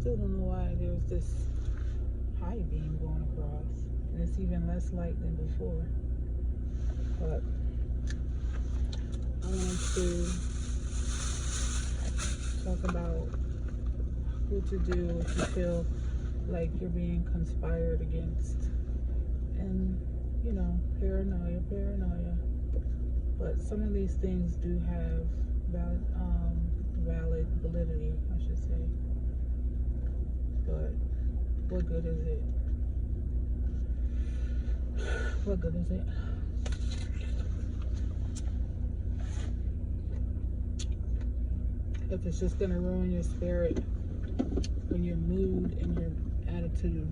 Still don't know why there's this high beam going across, and it's even less light than before. But I wanted to talk about what to do if you feel like you're being conspired against, and paranoia. But some of these things do have valid validity, I should say. But what good is it? What good is it? If it's just gonna ruin your spirit and your mood and your attitude.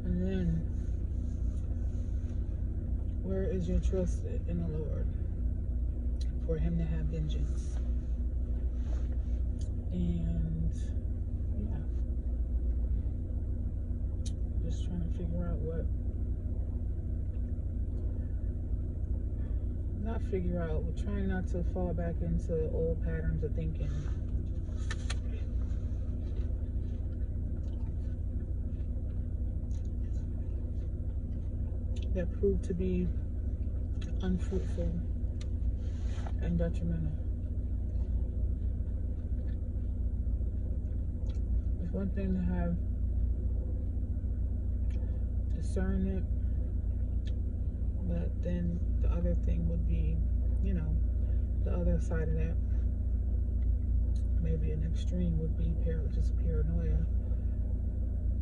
And then, where is your trust in the Lord for Him to have vengeance? And yeah, just trying to figure out we're trying not to fall back into old patterns of thinking that prove to be unfruitful and detrimental. It's one thing to have discernment, but then the other thing would be, the other side of that, maybe an extreme would be just paranoia,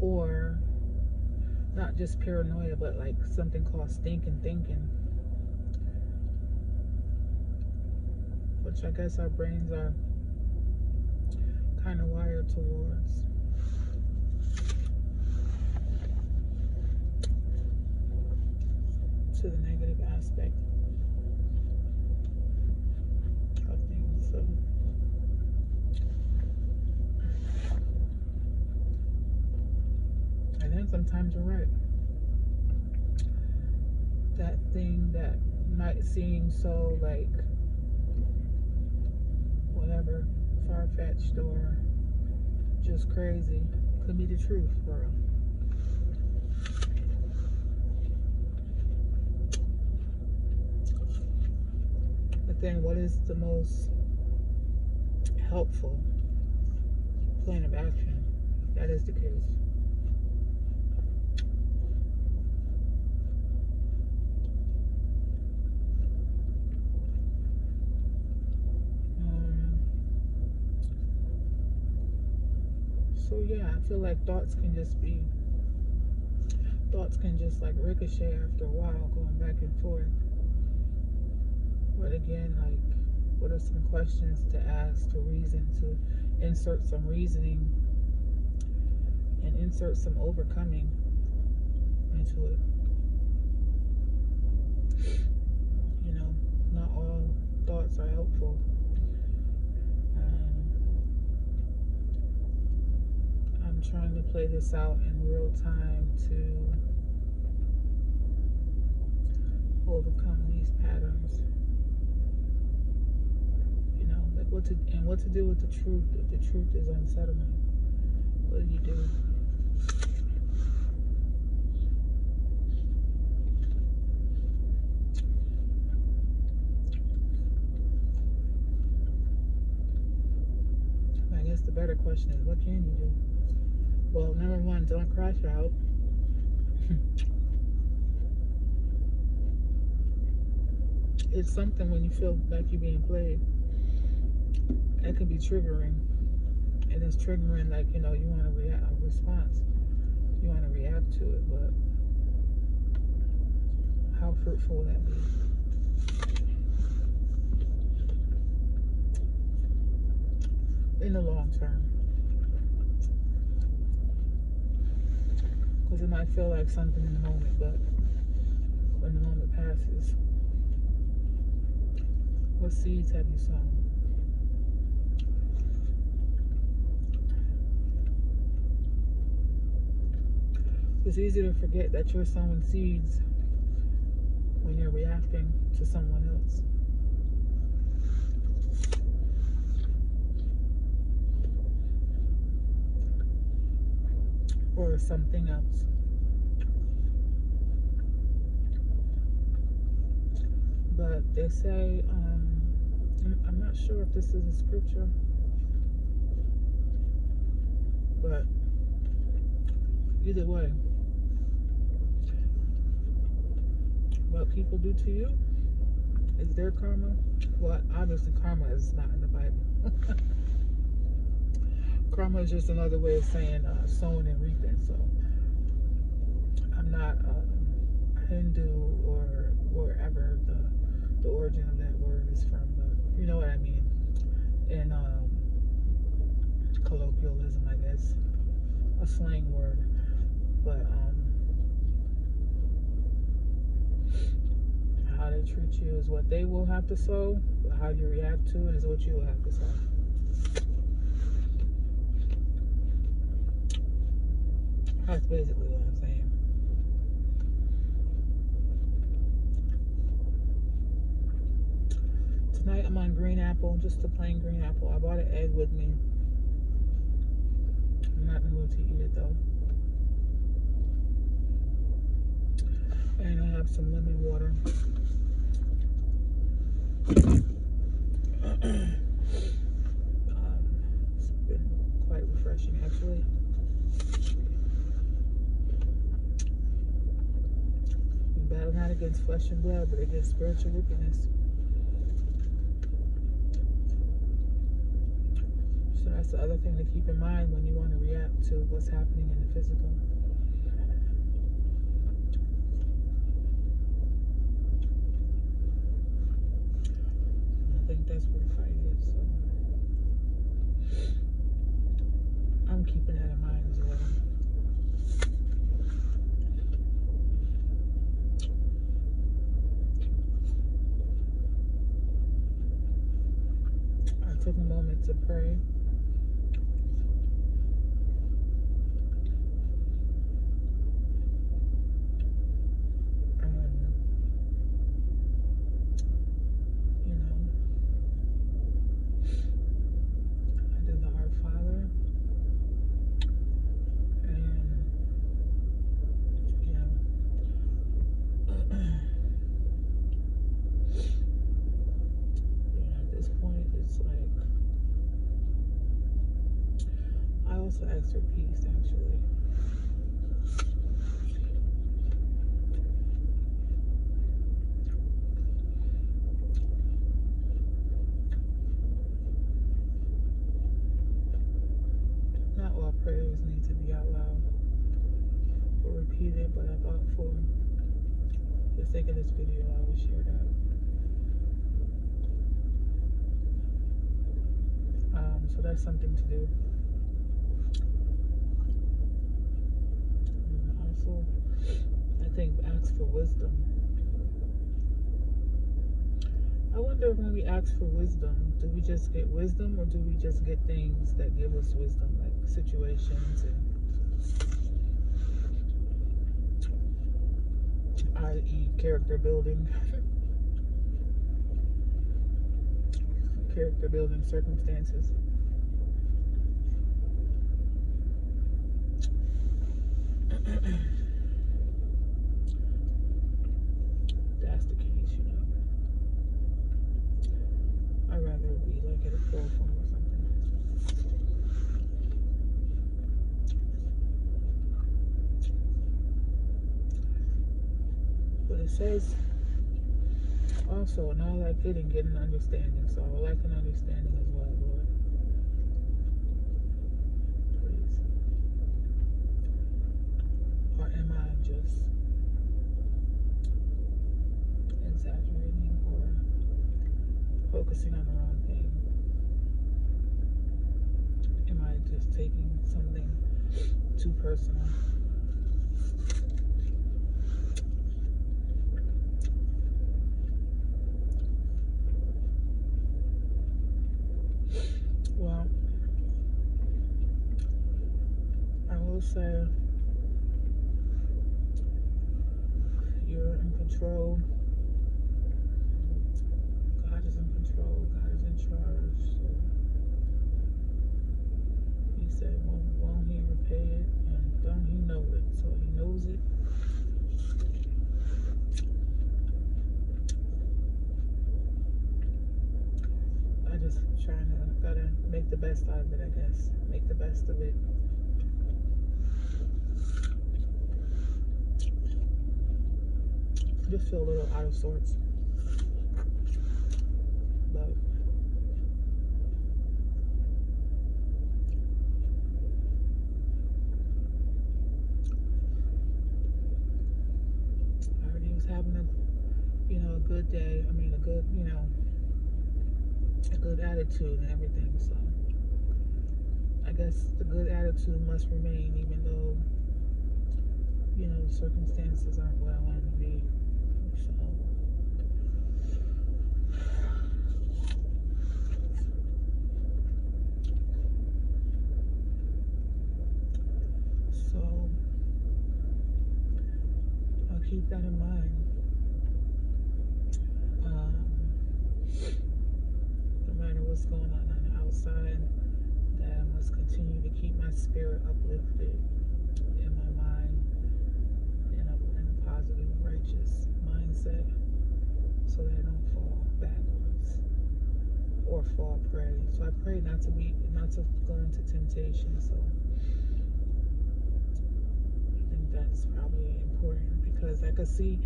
or not just paranoia, but like something called stinking thinking, which I guess our brains are kind of wired towards. To the negative aspect of things. So and then sometimes you're right. That thing that might seem so like whatever, far-fetched or just crazy could be the truth, for real. But then what is the most helpful plan of action? That is the case. So yeah, I feel like thoughts can just like ricochet after a while, going back and forth. But again, like, what are some questions to ask, to reason, to insert some reasoning and insert some overcoming into it? Not all thoughts are helpful. I'm trying to play this out in real time to overcome these patterns. Like what to do with the truth if the truth is unsettling. What do you do? I guess the better question is, what can you do? Well, number one, don't crash out. It's something when you feel like you're being played. It can be triggering. And it's triggering, like, you want to react, a response. You want to react to it, but how fruitful will that be? In the long term. Because it might feel like something in the moment, but when the moment passes, what seeds have you sown? It's easy to forget that you're sowing seeds when you're reacting to someone else. or something else. But they say, I'm not sure if this is a scripture, but either way, what people do to you is their karma. Well, obviously, karma is not in the Bible. Karma is just another way of saying sowing and reaping. So I'm not Hindu or wherever the origin of that word is from, but you know what I mean. In colloquialism, I guess, a slang word. But how they treat you is what they will have to sow. But how you react to it is what you will have to sow. That's basically what I'm saying. Tonight I'm on green apple, just a plain green apple. I bought an egg with me. I'm not in the mood to eat it though. And I have some lemon water. It's been quite refreshing actually. We battle not against flesh and blood, but against spiritual wickedness. So that's the other thing to keep in mind when you want to react to what's happening in the physical. I think that's where the fight is. So I'm keeping that in mind as well. I took a moment to pray. Also ask for peace, actually. Not all prayers need to be out loud or repeated, but I thought for the sake of this video, I would share that. So that's something to do. Also, I think ask for wisdom. I wonder if when we ask for wisdom, do we just get wisdom or do we just get things that give us wisdom, like situations and i.e. character building, character building circumstances. That's the case, you know. I'd rather be like at a full form or something. But it says also, in all that getting understanding. So I would like an understanding as well, Lord. Please. Or am I just exaggerating or focusing on the wrong thing? Am I just taking something too personal? Well, I will say you're in control. God is in control. God is in charge. So he said, won't he repay it? And don't he know just gotta make the best out of it, I guess. Make the best of it. Just feel a little out of sorts. But I already was having a good day. I mean, a good attitude and everything. So I guess the good attitude must remain, even though, the circumstances aren't what I want them to be. So I'll keep that in mind. No matter what's going on the outside, that I must continue to keep my spirit uplifted in my mind and in a positive, righteous mindset, so that I don't fall backwards or fall prey. So I pray not to go into temptation. So I think that's probably important, because I could see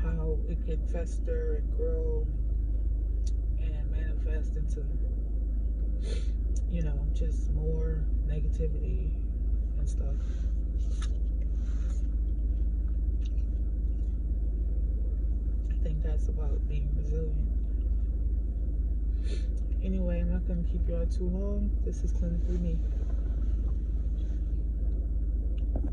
how it could fester and grow and manifest into, just more negativity and stuff. I think that's about being resilient. Anyway, I'm not going to keep you all too long. This is Clinically Me.